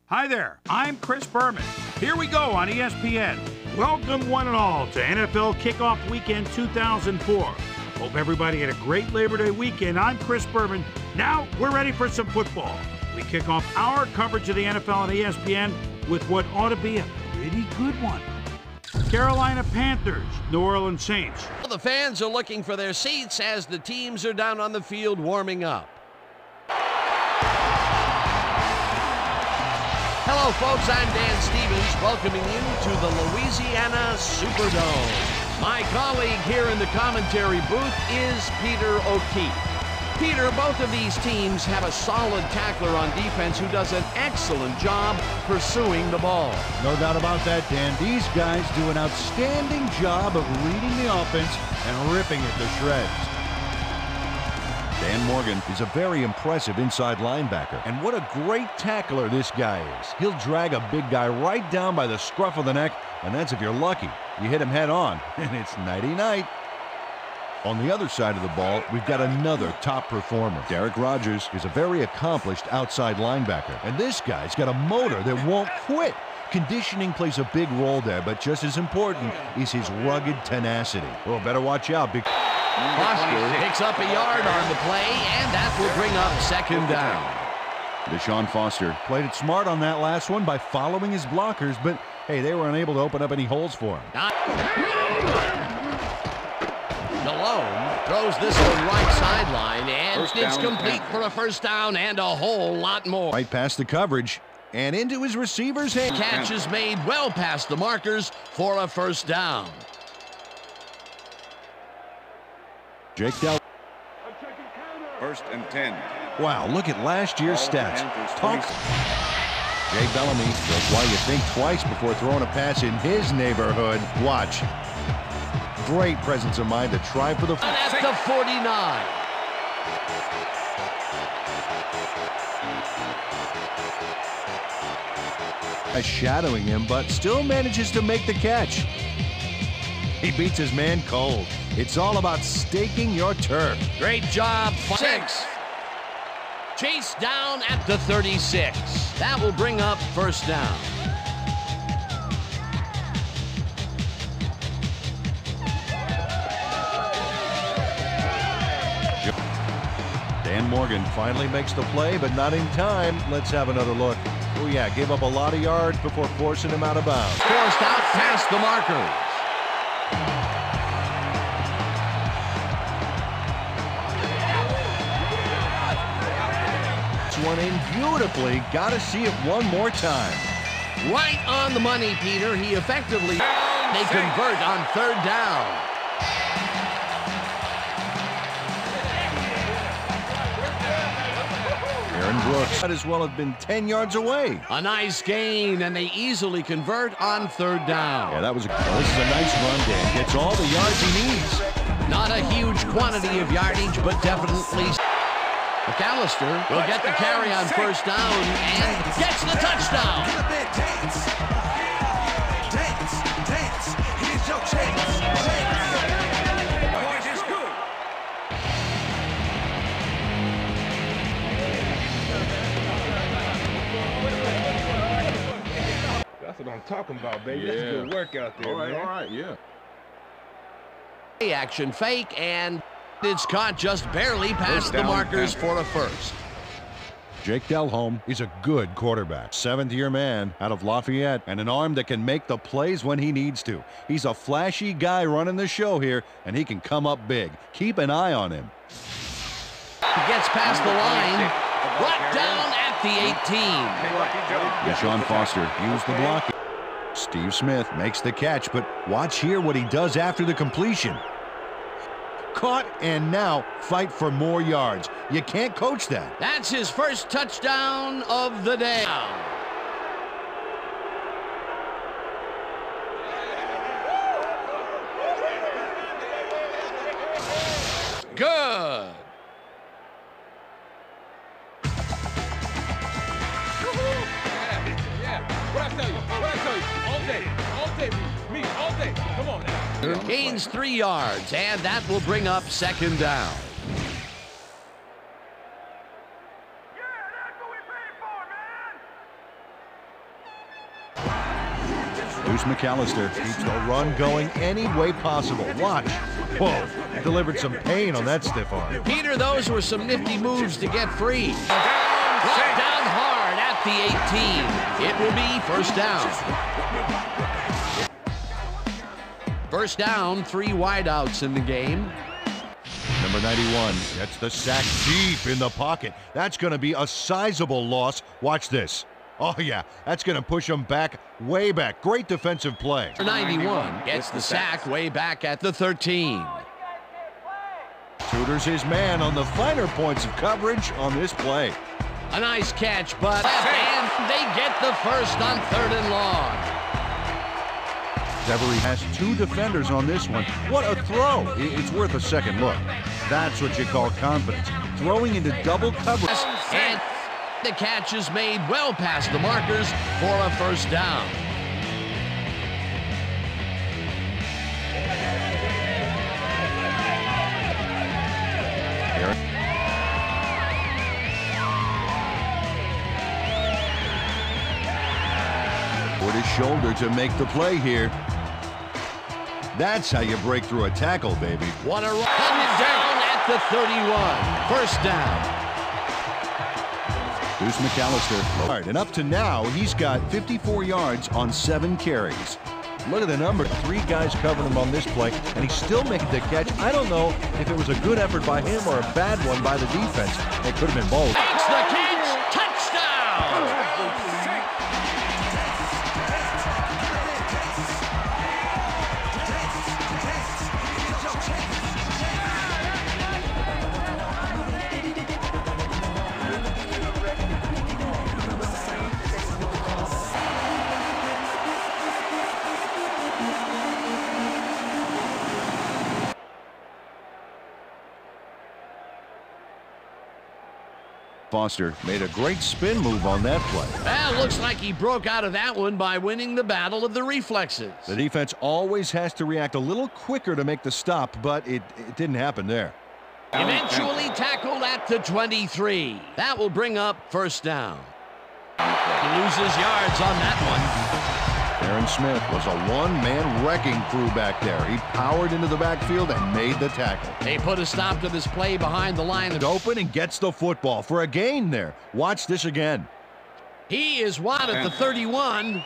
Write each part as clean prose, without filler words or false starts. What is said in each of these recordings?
Hi there, I'm Chris Berman. Here we go on ESPN. Welcome one and all to NFL Kickoff Weekend 2004. Hope everybody had a great Labor Day weekend. I'm Chris Berman. Now we're ready for some football. We kick off our coverage of the NFL on ESPN with what ought to be a pretty good one. Carolina Panthers, New Orleans Saints. The fans are looking for their seats as the teams are down on the field warming up. Hello, folks. I'm Dan Stevens, welcoming you to the Louisiana Superdome. My colleague here in the commentary booth is Peter O'Keefe. Peter, both of these teams have a solid tackler on defense who does an excellent job pursuing the ball. No doubt about that, Dan. These guys do an outstanding job of reading the offense and ripping it to shreds. D.Morgan is a very impressive inside linebacker. And what a great tackler this guy is. He'll drag a big guy right down by the scruff of the neck, and that's if you're lucky. You hit him head on, and it's nighty-night. On the other side of the ball, we've got another top performer. Derek Rogers is a very accomplished outside linebacker. And this guy's got a motor that won't quit. Conditioning plays a big role there, but just as important is his rugged tenacity. Well, better watch out. Foster picks up a yard on the play, and that will bring up second down. Deshaun Foster played it smart on that last one by following his blockers, but hey, they were unable to open up any holes for him. D.Delhomme throws this one right sideline, and it's complete for a first down and a whole lot more. Right past the coverage and into his receiver's hand. Catch is made well past the markers for a first down. J.Kasay. First and 10. Wow, look at last year's stats. J.Delhomme shows why you think twice before throwing a pass in his neighborhood. Watch. Great presence of mind to try for the... At the 49. Shadowing him, but still manages to make the catch. He beats his man cold. It's all about staking your turf. Great job. 6. Chase down at the 36. That will bring up first down. D.Morgan finally makes the play, but not in time. Let's have another look. Oh yeah, gave up a lot of yards before forcing him out of bounds. Forced out past the markers. One in beautifully. Got to see it one more time. Right on the money, Peter. He effectively they convert on third down. Aaron Brooks might as well have been 10 yards away. A nice gain, and they easily convert on third down. Yeah, this is a nice run, Dan. Gets all the yards he needs. Not a huge quantity of yardage, but definitely. McAllister will get the carry on first down and gets the touchdown. That's what I'm talking about, baby. Yeah. That's good work out there, man. All right, yeah. Action fake, and it's caught just barely past the markers for a first. J.Delhomme is a good quarterback. Seventh-year man out of Lafayette and an arm that can make the plays when he needs to. He's a flashy guy running the show here, and he can come up big. Keep an eye on him. He gets past the line, brought down at the 18. Deshaun Foster used the block. S.Smith makes the catch, but watch here what he does after the completion. Caught, and now fight for more yards. You can't coach that. That's his first touchdown of the day. Good. Yeah. What I tell you? All day. Me, all day. Come on now. Gains 3 yards, and that will bring up second down. Deuce McAllister keeps the run going any way possible. Watch. Whoa, delivered some pain on that stiff arm. Peter, those were some nifty moves to get free. Brought down hard at the 18. It will be first down. First down, 3 wideouts in the game. Number 91 gets the sack deep in the pocket. That's going to be a sizable loss. Watch this. Oh, yeah, that's going to push him back, way back. Great defensive play. 91 gets the sack way back at the 13. Tutors his man on the finer points of coverage on this play. A nice catch, but and they get the first on 3rd and long. Devery has 2 defenders on this one. What a throw. It's worth a second look. That's what you call confidence. Throwing into double coverage. And the catch is made well past the markers for a first down. Put his shoulder to make the play here. That's how you break through a tackle, baby. What a run down at the 31. First down. Deuce McAllister. And up to now, he's got 54 yards on 7 carries. Look at the number. 3 guys covering him on this play, and he's still making the catch. I don't know if it was a good effort by him or a bad one by the defense. It could have been both. Makes the catch. Touchdown. Foster made a great spin move on that play. Well, looks like he broke out of that one by winning the battle of the reflexes. The defense always has to react a little quicker to make the stop, but it didn't happen there. Eventually tackled at the 23. That will bring up first down. He loses yards on that one. S.Smith was a one-man wrecking crew back there. He powered into the backfield and made the tackle. They put a stop to this play behind the line. Open and gets the football for a gain there. Watch this again. He is wide at the 31.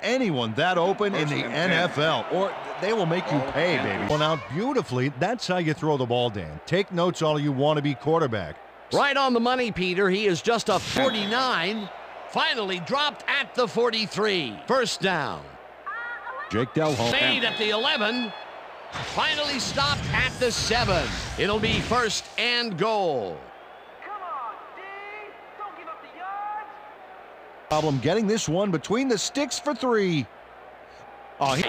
Anyone that open in the NFL, or they will make you pay, baby. Well, now, beautifully, that's how you throw the ball, Dan. Take notes all you want to be quarterback. Right on the money, Peter. He is just a 49. Finally dropped at the 43. First down. J.Delhomme. Made at the 11. Finally stopped at the 7. It'll be first and goal. Come on, D. Don't give up the yards. Problem getting this one between the sticks for 3. Oh,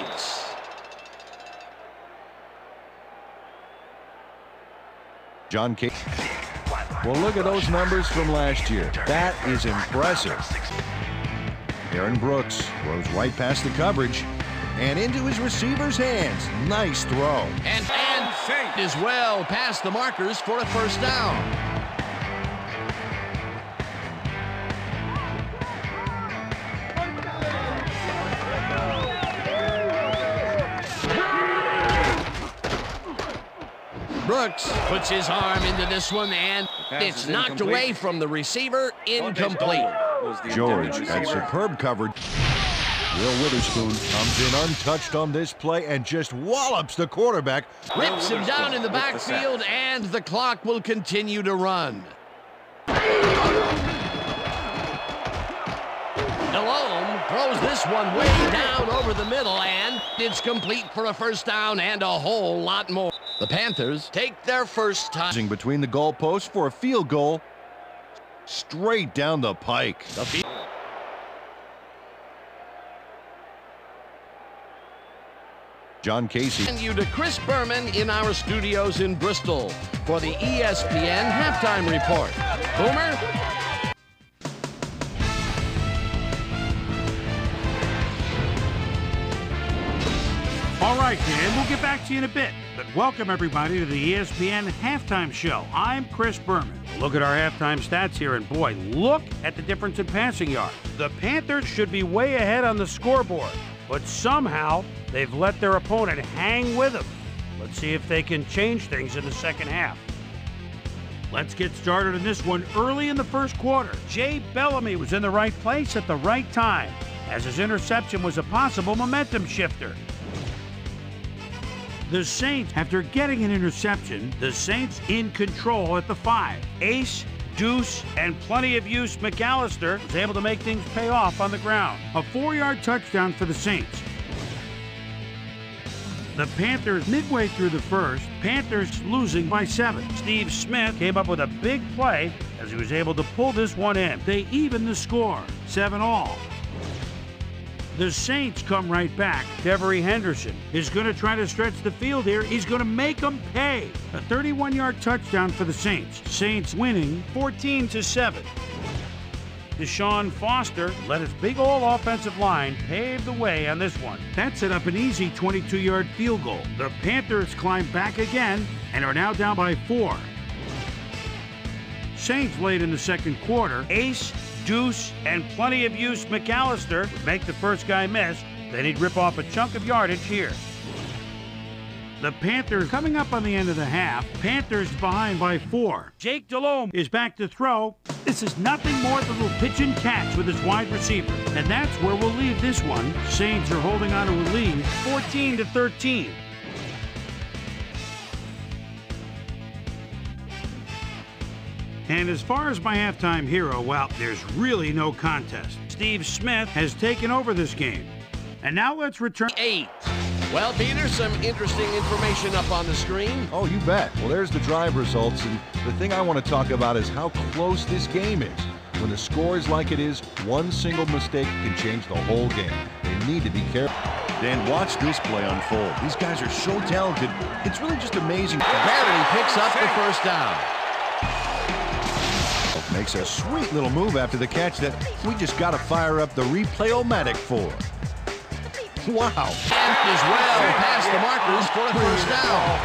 John K. Well, look at those numbers from last year. That is impressive. Aaron Brooks throws right past the coverage and into his receiver's hands. Nice throw. And is well past the markers for a first down. Brooks puts his arm into this one, and it's knocked away from the receiver. Incomplete. George had superb coverage. W.Witherspoon comes in untouched on this play and just wallops the quarterback. Rips him down in the backfield, and the clock will continue to run. Delhomme throws this one way down over the middle, and it's complete for a first down and a whole lot more. The Panthers take their first time. Between the goalposts for a field goal. Straight down the pike. John Kasay. And you to Chris Berman in our studios in Bristol for the ESPN Halftime Report. Boomer? All right, Dan, we'll get back to you in a bit. But welcome everybody to the ESPN Halftime Show. I'm Chris Berman. Look at our halftime stats here, and boy, look at the difference in passing yards. The Panthers should be way ahead on the scoreboard, but somehow they've let their opponent hang with them. Let's see if they can change things in the second half. Let's get started in this one early in the first quarter. J.Delhomme was in the right place at the right time, as his interception was a possible momentum shifter. The Saints, after getting an interception, the Saints in control at the 5. Ace, Deuce, and plenty of use McAllister was able to make things pay off on the ground. A 4-yard touchdown for the Saints. The Panthers, midway through the first, Panthers losing by 7. S.Smith came up with a big play as he was able to pull this one in. They even the score, 7-all. The Saints come right back. H.Henderson is going to try to stretch the field here. He's going to make them pay. A 31-yard touchdown for the Saints. Saints winning 14-7. D.Foster let his big old offensive line pave the way on this one. That set up an easy 22-yard field goal. The Panthers climb back again and are now down by 4. Saints late in the second quarter. Ace, Deuce, and plenty of use McAllister would make the first guy miss. Then he'd rip off a chunk of yardage here. The Panthers coming up on the end of the half. Panthers behind by 4. J.Delhomme is back to throw. This is nothing more than a little pitch and catch with his wide receiver. And that's where we'll leave this one. Saints are holding on to a lead, 14-13. And as far as my halftime hero, well, there's really no contest. S.Smith has taken over this game. And now let's return. 8. Well, Peter, some interesting information up on the screen. Oh, you bet. Well, there's the drive results, and the thing I want to talk about is how close this game is. When the score is like it is, one single mistake can change the whole game. They need to be careful. Dan, watch this play unfold. These guys are so talented. It's really just amazing. Barely picks up the first down. Makes a sweet little move after the catch that we just got to fire up the replay-o-matic for. Wow. And is well past the markers for a first down.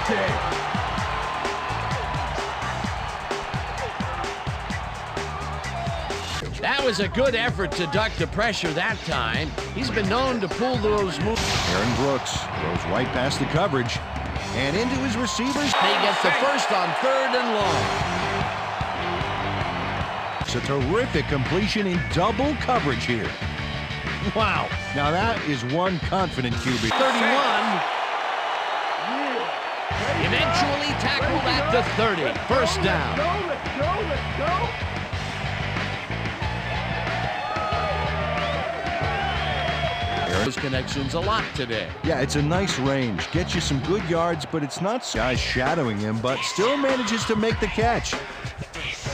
That was a good effort to duck the pressure that time. He's been known to pull those moves. Aaron Brooks goes right past the coverage and into his receivers. They get the first on 3rd and long. It's a terrific completion in double coverage here. Wow. Now that is one confident QB. 31. Eventually tackled at the 30. First down. Those connections a lot today. Yeah, it's a nice range. Gets you some good yards, but it's not guys shadowing him, but still manages to make the catch.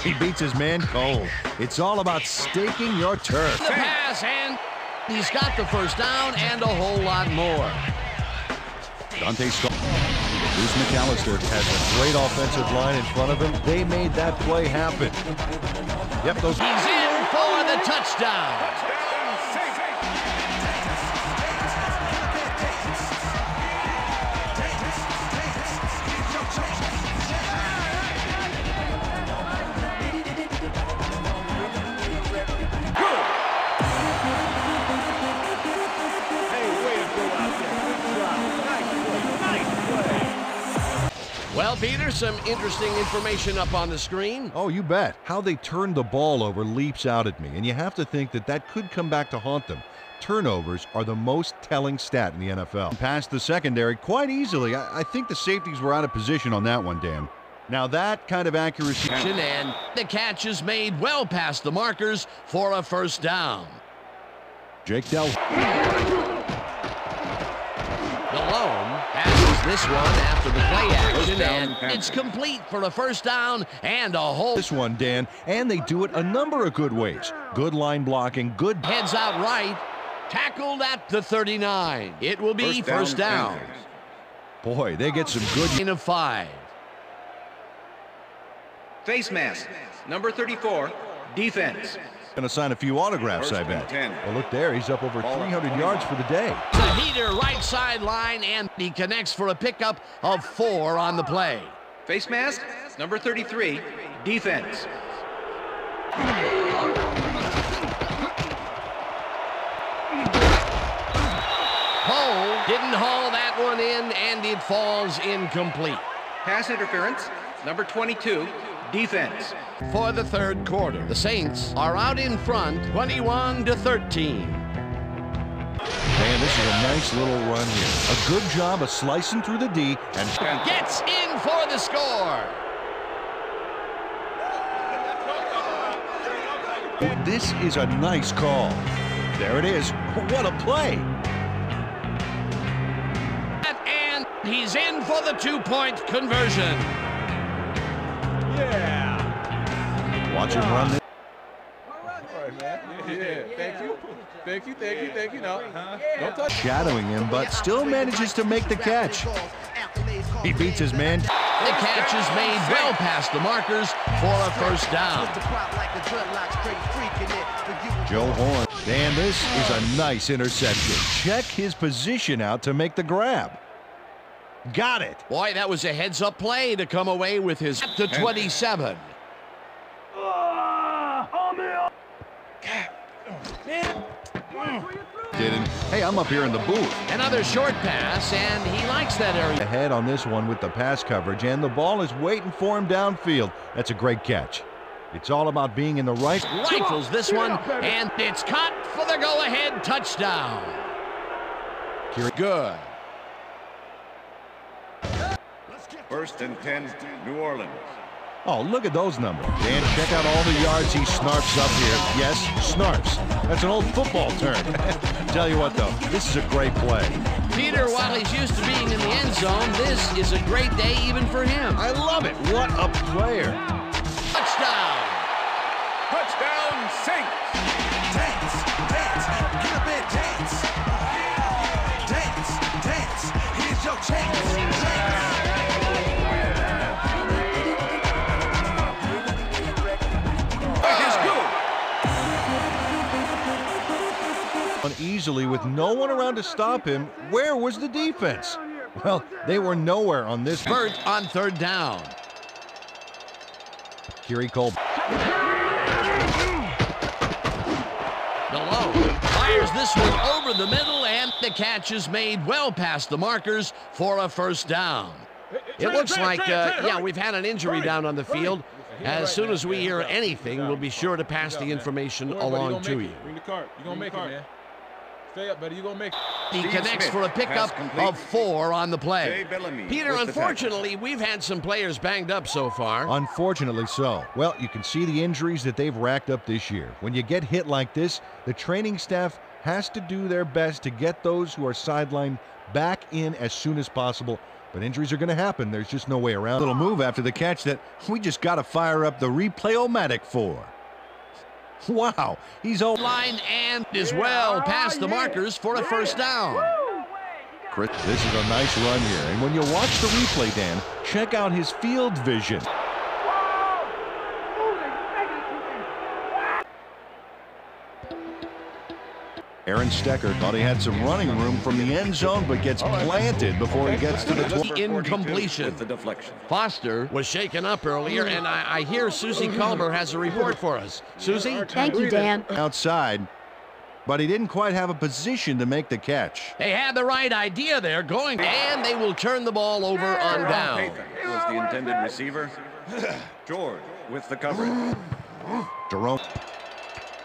He beats his man cold. It's all about staking your turf. The pass, and he's got the first down and a whole lot more. Dante Skull. Bruce McAllister has a great offensive line in front of him. They made that play happen. Yep, those. He's in for the touchdown. Well, Peter, some interesting information up on the screen. Oh, you bet. How they turned the ball over leaps out at me, and you have to think that that could come back to haunt them. Turnovers are the most telling stat in the NFL. Past the secondary quite easily. I think the safeties were out of position on that one, Dan. Now that kind of accuracy. And the catch is made well past the markers for a first down. J.Delhomme passes this one after the play action, and it's complete for a first down and a whole. This one, Dan, and they do it a number of good ways. Good line blocking, good. Heads out right, tackled at the 39. It will be first down. Boy, they get some good. Gain of 5. Face mask, number 34, defense. Gonna sign a few autographs, I bet. Well, look there, he's up over 300 yards for the day. The heater right sideline, and he connects for a pickup of 4 on the play. Face mask, number 33, defense. Cole didn't haul that one in, and it falls incomplete. Pass interference, number 22, defense. For the third quarter, the Saints are out in front, 21-13. Man, this is a nice little run here. A good job of slicing through the D and Gets in for the score. this is a nice call. There it is. What a play. And he's in for the 2-point conversion. Yeah. Watch him run this. All right, man. Yeah. Thank you. No. Don't touch. Shadowing him, but still manages to make the catch. He beats his man. The catch is made well past the markers for a first down. Joe Horn. Dan, this is a nice interception. Check his position out to make the grab. Got it. Boy, that was a heads-up play to come away with his to 27. Didn't. Hey, I'm up here in the booth. Another short pass, and he likes that area. Ahead on this one with the pass coverage, and the ball is waiting for him downfield. That's a great catch. It's all about being in the right. Rifles this one, and it's caught for the go-ahead touchdown. Good. 1st and 10, New Orleans. Oh, look at those numbers. Dan, check out all the yards he snarfs up here. Yes, snarfs. That's an old football term. Tell you what, though, this is a great play. Peter, while he's used to being in the end zone, this is a great day even for him. I love it. What a player. Touchdown. Touchdown, Saints. Dance, get up and dance, here's your chance, Easily with no one around to stop him. Where was the defense? Well, they were nowhere on this. Burt on 3rd down. Colbert. DeLhomme fires this one over the middle, and the catch is made well past the markers for a first down. It looks like, we've had an injury down on the field. As soon as we hear anything, we'll be sure to pass the information along to you. Bring the cart. You're going to make it, man. Stay up, buddy. You're going to make it. He connects for a pickup of 4 on the play. Peter, unfortunately, we've had some players banged up so far. Unfortunately so. Well, you can see the injuries that they've racked up this year. When you get hit like this, the training staff has to do their best to get those who are sidelined back in as soon as possible. But injuries are going to happen. There's just no way around. Little move after the catch that we just got to fire up the replay-o-matic for. Wow, he's all line and is well past the markers for a first down. Chris, this is a nice run here. And when you watch the replay, Dan, check out his field vision. Aaron Stecker thought he had some running room from the end zone, but gets planted before he gets to the 12. Incompletion. With the deflection. Foster was shaken up earlier, and I hear C.Gamble has a report for us. Susie? Thank you, Dan. Outside, but he didn't quite have a position to make the catch. They had the right idea there going, and they will turn the ball over on down. Was the intended receiver. George with the coverage. Jerome.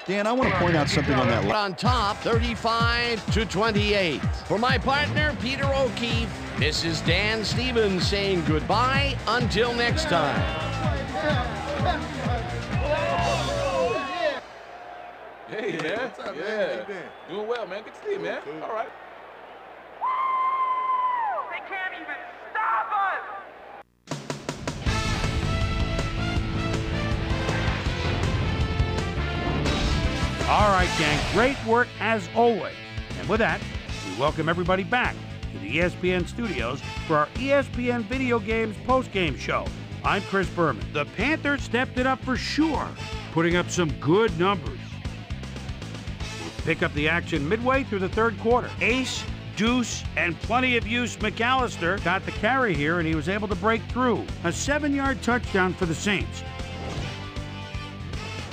Dan, I want to point out something on that. On top, 35-28. For my partner, Peter O'Keefe, this is Dan Stevens saying goodbye until next time. Hey, man. What's up, man? Doing well, man. Good to see you, man. All right. They can't even stop us! All right, gang, great work as always. And with that, we welcome everybody back to the ESPN studios for our ESPN Video Games postgame show. I'm Chris Berman. The Panthers stepped it up for sure, putting up some good numbers. Pick up the action midway through the third quarter. Ace, Deuce, and plenty of use McAllister got the carry here, and he was able to break through. A 7-yard touchdown for the Saints.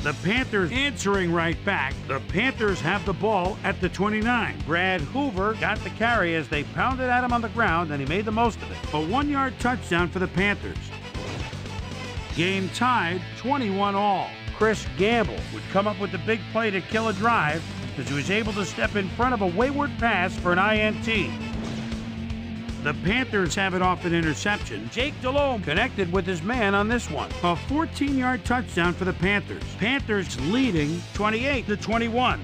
The Panthers answering right back. The Panthers have the ball at the 29. B.Hoover got the carry as they pounded at him on the ground, and he made the most of it. A 1-yard touchdown for the Panthers. Game tied, 21-all. C.Gamble would come up with the big play to kill a drive as he was able to step in front of a wayward pass for an INT. The Panthers have it off an interception. J.Delhomme connected with his man on this one. A 14-yard touchdown for the Panthers. Panthers leading 28-21.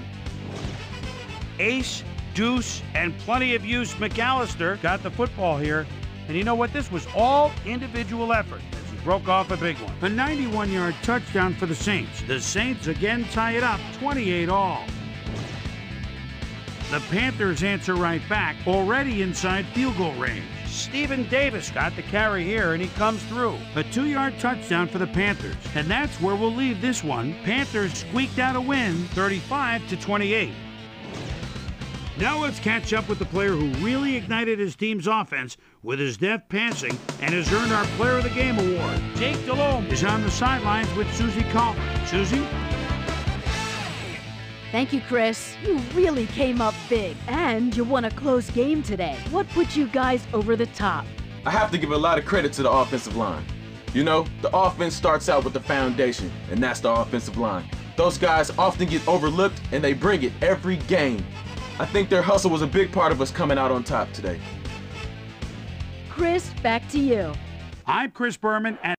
Ace, Deuce, and plenty of use McAllister got the football here. And you know what? This was all individual effort as he broke off a big one. A 91-yard touchdown for the Saints. The Saints again tie it up 28-all. The Panthers answer right back, already inside field goal range. S.Davis got the carry here, and he comes through. A 2-yard touchdown for the Panthers. And that's where we'll leave this one. Panthers squeaked out a win, 35-28. Now let's catch up with the player who really ignited his team's offense with his deft passing and has earned our Player of the Game award. J.Delhomme is on the sidelines with Susie Colbert. Susie? Thank you, Chris. You really came up big, and you won a close game today. What put you guys over the top? I have to give a lot of credit to the offensive line. You know, the offense starts out with the foundation, and that's the offensive line. Those guys often get overlooked, and they bring it every game. I think their hustle was a big part of us coming out on top today. Chris, back to you. I'm Chris Berman, and